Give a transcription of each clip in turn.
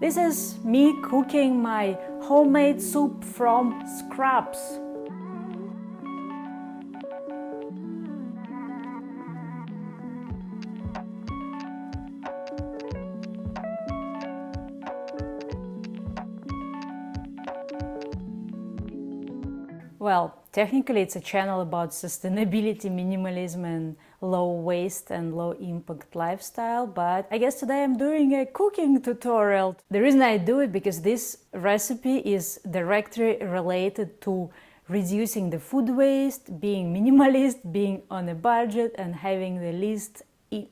This is me cooking my homemade soup from scraps. Well, technically it's a channel about sustainability, minimalism and low waste and low impact lifestyle, but I guess today I'm doing a cooking tutorial. The reason I do it because this recipe is directly related to reducing the food waste, being minimalist, being on a budget and having the least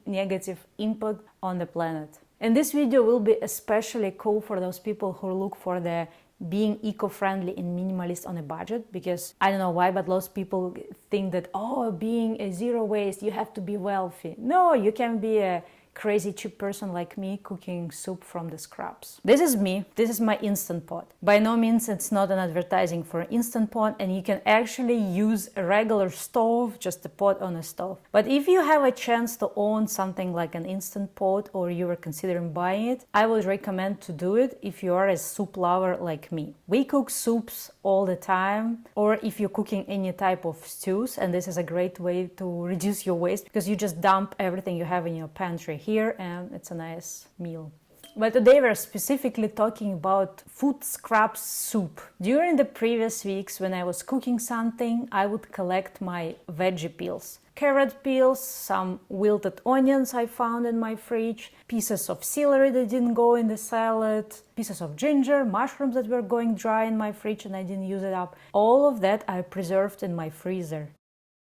negative impact on the planet. And this video will be especially cool for those people who look for the being eco-friendly and minimalist on a budget, because I don't know why, but lots of people think that, oh, being a zero waste, you have to be wealthy. No, you can be a crazy cheap person like me cooking soup from the scraps. This is me. This is my Instant Pot. By no means it's not an advertising for an Instant Pot, and you can actually use a regular stove, just a pot on a stove. But if you have a chance to own something like an Instant Pot or you were considering buying it, I would recommend to do it if you are a soup lover like me. We cook soups all the time, or if you're cooking any type of stews, and this is a great way to reduce your waste because you just dump everything you have in your pantry here and it's a nice meal. But today we're specifically talking about food scraps soup. During the previous weeks when I was cooking something, I would collect my veggie peels. Carrot peels, some wilted onions I found in my fridge, pieces of celery that didn't go in the salad, pieces of ginger, mushrooms that were going dry in my fridge and I didn't use it up. All of that I preserved in my freezer.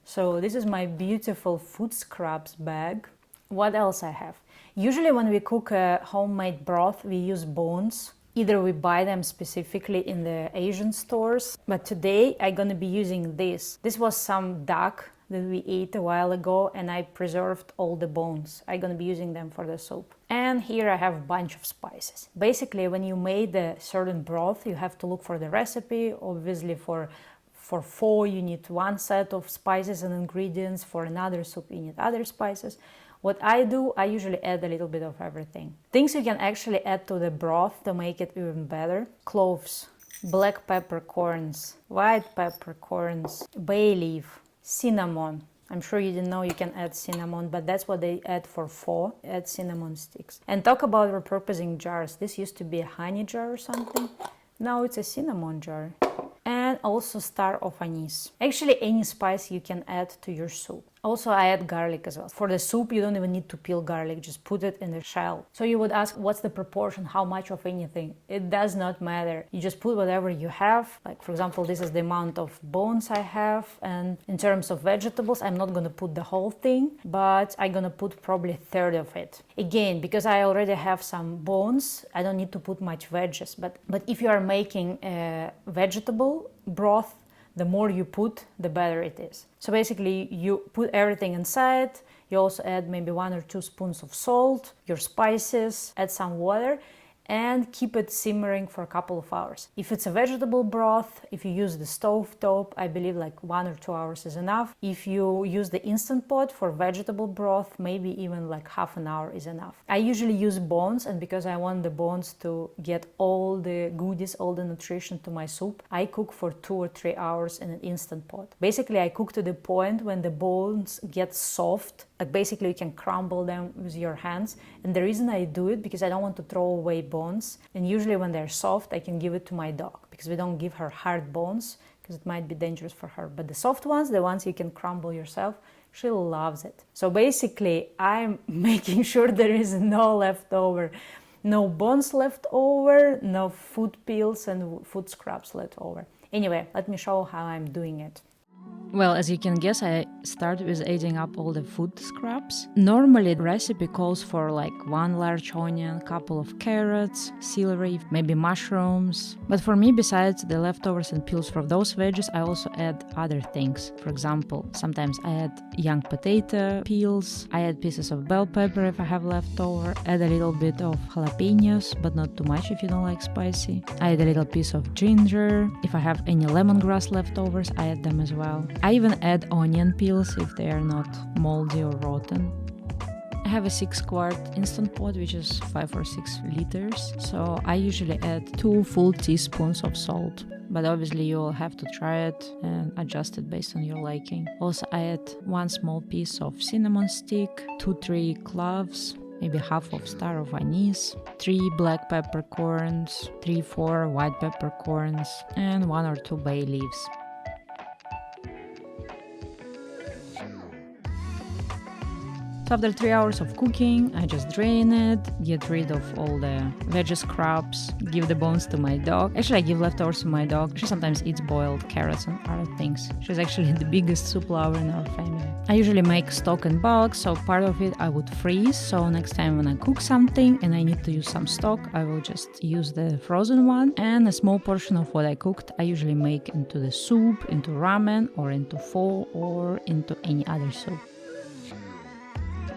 So this is my beautiful food scraps bag. What else I have? Usually when we cook a homemade broth, we use bones. Either we buy them specifically in the Asian stores, but today I'm gonna be using this. This was some duck that we ate a while ago and I preserved all the bones. I'm gonna be using them for the soup. And here I have a bunch of spices. Basically, when you made a certain broth, you have to look for the recipe. Obviously for pho you need one set of spices and ingredients, for another soup you need other spices. What I do, I usually add a little bit of everything. Things you can actually add to the broth to make it even better. Cloves, black peppercorns, white peppercorns, bay leaf, cinnamon. I'm sure you didn't know you can add cinnamon, but that's what they add for pho, add cinnamon sticks. And talk about repurposing jars. This used to be a honey jar or something. Now it's a cinnamon jar. And also star of anise. Actually, any spice you can add to your soup. Also, I add garlic as well. For the soup, you don't even need to peel garlic, just put it in the shell. So you would ask, what's the proportion, how much of anything? It does not matter. You just put whatever you have. Like, for example, this is the amount of bones I have. And in terms of vegetables, I'm not gonna put the whole thing, but I'm gonna put probably a third of it. Again, because I already have some bones, I don't need to put much veggies. But if you are making a vegetable broth, the more you put, the better it is. So basically, you put everything inside, you also add maybe 1 or 2 spoons of salt, your spices, add some water, and keep it simmering for a couple of hours. If it's a vegetable broth, if you use the stove top, I believe like 1 or 2 hours is enough. If you use the Instant Pot for vegetable broth, maybe even like half an hour is enough. I usually use bones, and because I want the bones to get all the goodies, all the nutrition to my soup, I cook for 2 or 3 hours in an Instant Pot. Basically, I cook to the point when the bones get soft. Like basically you can crumble them with your hands, and the reason I do it because I don't want to throw away bones, and usually when they're soft I can give it to my dog because we don't give her hard bones because it might be dangerous for her, but the soft ones, the ones you can crumble yourself, she loves it. So basically I'm making sure there is no leftover, no bones left over, no food peels and food scraps left over. Anyway, let me show how I'm doing it. Well, as you can guess, I start with adding up all the food scraps. Normally, the recipe calls for like 1 large onion, couple of carrots, celery, maybe mushrooms. But for me, besides the leftovers and peels from those veggies, I also add other things. For example, sometimes I add young potato peels, I add pieces of bell pepper if I have leftover, add a little bit of jalapenos, but not too much if you don't like spicy. I add a little piece of ginger. If I have any lemongrass leftovers, I add them as well. I even add onion peels if they are not moldy or rotten. I have a 6-quart instant pot, which is 5 or 6 liters. So I usually add 2 full teaspoons of salt. But obviously you'll have to try it and adjust it based on your liking. Also I add 1 small piece of cinnamon stick, 2-3 cloves, maybe half of star of anise, 3 black peppercorns, 3-4 white peppercorns, and 1 or 2 bay leaves. So after 3 hours of cooking, I just drain it, get rid of all the veggie scraps, give the bones to my dog. Actually, I give leftovers to my dog. She sometimes eats boiled carrots and other things. She's actually the biggest soup lover in our family. I usually make stock in bulk, so part of it I would freeze. So next time when I cook something and I need to use some stock, I will just use the frozen one. And a small portion of what I cooked, I usually make into the soup, into ramen, or into pho, or into any other soup.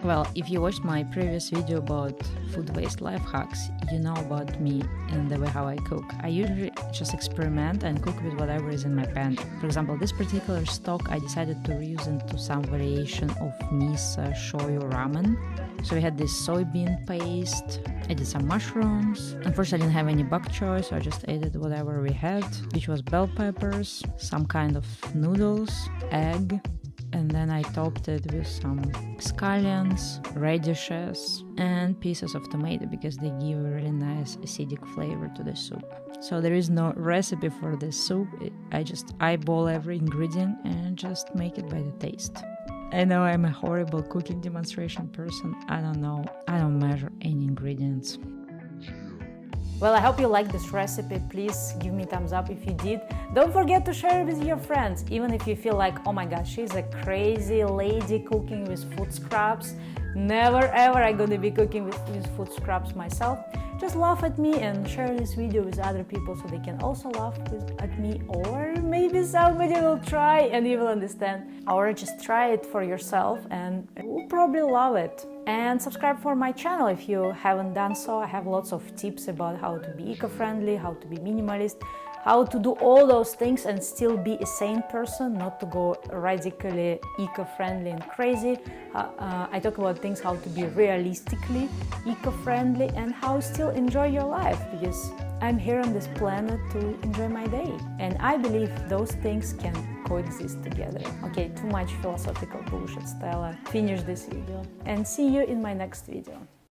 Well, if you watched my previous video about food waste life hacks, you know about me and the way how I cook. I usually just experiment and cook with whatever is in my pantry. For example, this particular stock I decided to reuse into some variation of miso shoyu ramen. So we had this soybean paste, I did some mushrooms. Unfortunately, I didn't have any bok choy, so I just added whatever we had, which was bell peppers, some kind of noodles, egg, and then I topped it with some scallions, radishes, and pieces of tomato because they give a really nice acidic flavor to the soup. So there is no recipe for this soup. I just eyeball every ingredient and just make it by the taste. I know I'm a horrible cooking demonstration person. I don't know. I don't measure any ingredients. Well, I hope you liked this recipe. Please give me a thumbs up if you did. Don't forget to share it with your friends, even if you feel like, oh my gosh, she's a crazy lady cooking with food scraps. Never ever I'm gonna be cooking with food scraps myself. Just laugh at me and share this video with other people so they can also laugh at me, or maybe somebody will try and you will understand. Or just try it for yourself and you'll probably love it. And subscribe for my channel if you haven't done so. I have lots of tips about how to be eco-friendly, how to be minimalist, how to do all those things and still be a sane person, not to go radically eco-friendly and crazy. I talk about things how to be realistically eco-friendly and how still enjoy your life, because I'm here on this planet to enjoy my day. And I believe those things can coexist together. Okay, too much philosophical bullshit, Stella. Finish this video and see you in my next video.